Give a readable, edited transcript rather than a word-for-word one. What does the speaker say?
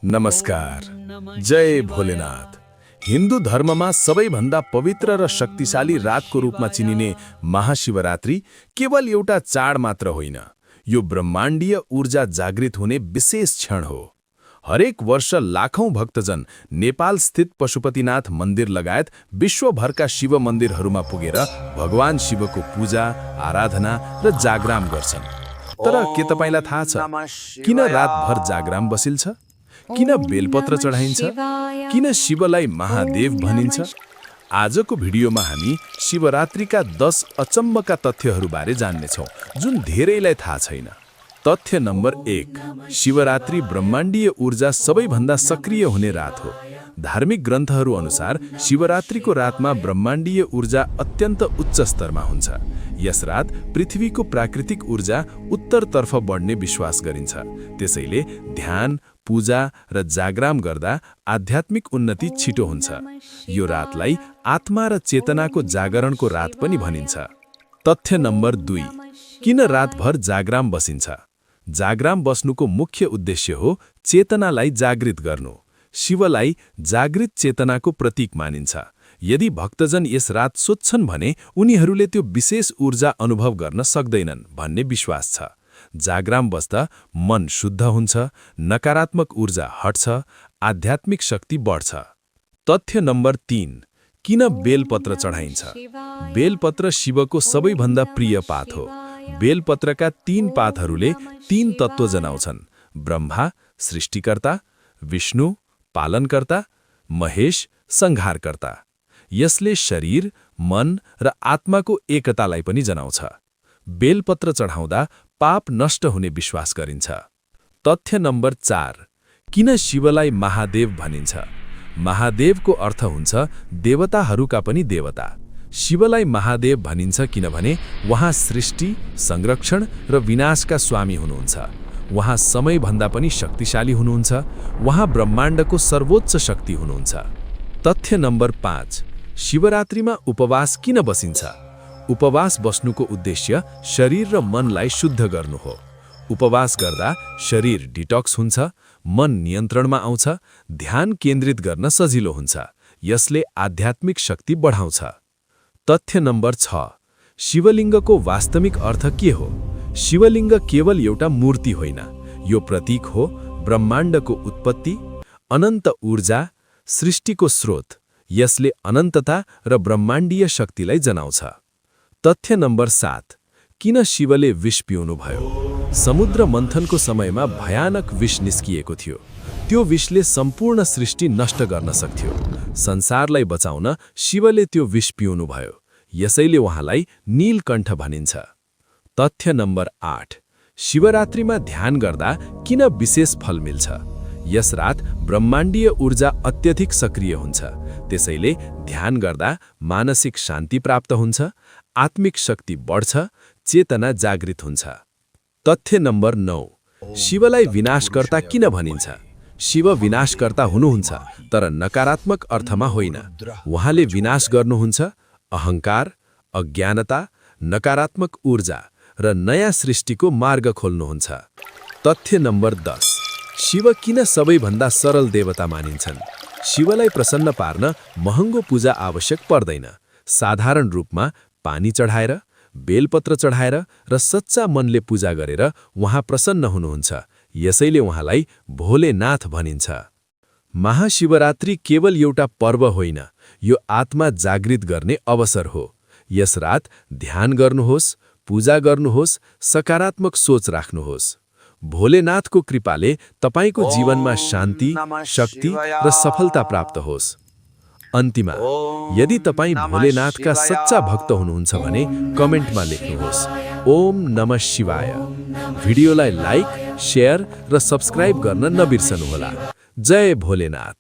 नमस्कार। जय भोलेनाथ। हिन्दू धर्ममा सबैभन्दा पवित्र र शक्तिशाली रातको रूपमा चिनिने महाशिवरात्रि केवल एउटा चाड मात्र होइन, यो ब्रह्माण्डीय ऊर्जा जागृत हुने विशेष क्षण हो। हरेक वर्ष लाखौं भक्तजन नेपाल स्थित पशुपतिनाथ मन्दिर लगायत विश्वभरका शिव मन्दिरहरूमा पुगेर भगवान शिवको पूजा, आराधना र जागराम गर्छन्। तर के तपाईलाई थाहा छ किन रातभर जागराम बसिन्छ? किन बेलपत्र चढाइन्छ? किन शिवलाई महादेव भनिन्छ? आजको भिडियोमा हामी शिवरात्रिका 10 अचम्मका तथ्यहरूबारे जान्नेछौँ जुन धेरैलाई थाहा छैन। तथ्य नम्बर 1, शिवरात्रि ब्रह्माण्डीय ऊर्जा सबैभन्दा सक्रिय हुने रात हो। धार्मिक ग्रन्थहरू अनुसार शिवरात्रिको रातमा ब्रह्माण्डीय ऊर्जा अत्यन्त उच्च स्तरमा हुन्छ। यस रात पृथ्वीको प्राकृतिक ऊर्जा उत्तरतर्फ बढ्ने विश्वास गरिन्छ। त्यसैले ध्यान, पूजा र जागराम गर्दा आध्यात्मिक उन्नति छिटो हुन्छ। यो रातलाई आत्मा र चेतनाको जागरणको रात पनि भनिन्छ। तथ्य नम्बर 2, किन रातभर जागराम बसिन्छ? जागराम बस्नुको मुख्य उद्देश्य हो चेतनालाई जागृत गर्नु। शिवलाई जागृत चेतनाको प्रतीक मानिन्छ। यदि भक्तजन यस रात सोच्छन् भने उनीहरूले त्यो विशेष ऊर्जा अनुभव गर्न सक्दैनन् भन्ने विश्वास छ। जागराम बस्दा मन शुद्ध हुन्छ, नकारात्मक ऊर्जा हट्छ, आध्यात्मिक शक्ति बढ्छ। तथ्य नम्बर 3, किन बेलपत्र चढाइन्छ? बेलपत्र शिवको सबैभन्दा प्रिय पात हो। बेलपत्रका 3 पातहरूले 3 तत्त्व जनाउँछन्: ब्रह्मा सृष्टिकर्ता, विष्णु पालनकर्ता, महेश संहारकर्ता। यसले शरीर, मन र आत्माको एकतालाई पनि जनाउँछ। बेलपत्र चढाउँदा पाप नष्ट हुने विश्वास गरिन्छ। तथ्य नम्बर 4, किन शिवलाई महादेव भनिन्छ? महादेवको अर्थ हुन्छ देवताहरूका पनि देवता। शिवलाई महादेव भनिन्छ किनभने उहाँ सृष्टि, संरक्षण र विनाशका स्वामी हुनुहुन्छ। उहाँ समयभन्दा पनि शक्तिशाली हुनुहुन्छ। उहाँ ब्रह्माण्डको सर्वोच्च शक्ति हुनुहुन्छ। तथ्य नम्बर 5, शिवरात्रिमा उपवास किन बसिन्छ? उपवास बस्नुको उद्देश्य शरीर र मनलाई शुद्ध गर्नु हो। उपवास गर्दा शरीर डिटक्स हुन्छ, मन नियन्त्रणमा आउँछ, ध्यान केन्द्रित गर्न सजिलो हुन्छ। यसले आध्यात्मिक शक्ति बढाउँछ। तथ्य नम्बर 6, शिवलिङ्गको वास्तविक अर्थ के हो? शिवलिङ्ग केवल एउटा मूर्ति होइन, यो प्रतीक हो ब्रह्माण्डको उत्पत्ति, अनन्त ऊर्जा, सृष्टिको स्रोत। यसले अनन्तता र ब्रह्माण्डीय शक्तिलाई जनाउँछ। तथ्य नम्बर 7, किन शिवले विष पिउनुभयो? समुद्र मन्थनको समयमा भयानक विष निस्किएको थियो। त्यो विषले सम्पूर्ण सृष्टि नष्ट गर्न सक्थ्यो। संसारलाई बचाउन शिवले त्यो विष पिउनुभयो। यसैले उहाँलाई नीलकण्ठ भनिन्छ। तथ्य नम्बर 8, शिवरात्रिमा ध्यान गर्दा किन विशेष फल मिल्छ? यस रात ब्रह्माण्डीय ऊर्जा अत्यधिक सक्रिय हुन्छ। त्यसैले ध्यान गर्दा मानसिक शान्ति प्राप्त हुन्छ, आत्मिक शक्ति बढ्छ, चेतना जागृत हुन्छ। तथ्य नम्बर 9, शिवलाई विनाशकर्ता किन भनिन्छ? शिव विनाशकर्ता हुनुहुन्छ, तर नकारात्मक अर्थमा होइन। उहाँले विनाश गर्नुहुन्छ अहङ्कार, अज्ञानता, नकारात्मक ऊर्जा र नयाँ सृष्टिको मार्ग खोल्नुहुन्छ। तथ्य नम्बर 10, शिव किन सबैभन्दा सरल देवता मानिन्छन्? शिवलाई प्रसन्न पार्न महँगो पूजा आवश्यक पर्दैन। साधारण रूपमा पानी चढाएर, बेलपत्र चढाएर र सच्चा मनले पूजा गरेर उहाँ प्रसन्न हुनुहुन्छ। यसैले उहाँलाई भोलेनाथ भनिन्छ। महाशिवरात्रि केवल एउटा पर्व होइन, यो आत्मा जागृत गर्ने अवसर हो। यस रात ध्यान गर्नुहोस्, पूजा गर्नुहोस्, सकारात्मक सोच राख्नुहोस्। भोलेनाथको कृपाले तपाईको जीवनमा शान्ति, शक्ति र सफलता प्राप्त होस्। अन्तिममा, यदि तपाई भोलेनाथका सच्चा भक्त हुनुहुन्छ भने कमेन्टमा लेख्नुहोस् ओम नमः शिवाय। भिडियोलाई लाइक, शेयर र सब्स्क्राइब गर्न नबिर्सनुहोला। जय भोलेनाथ।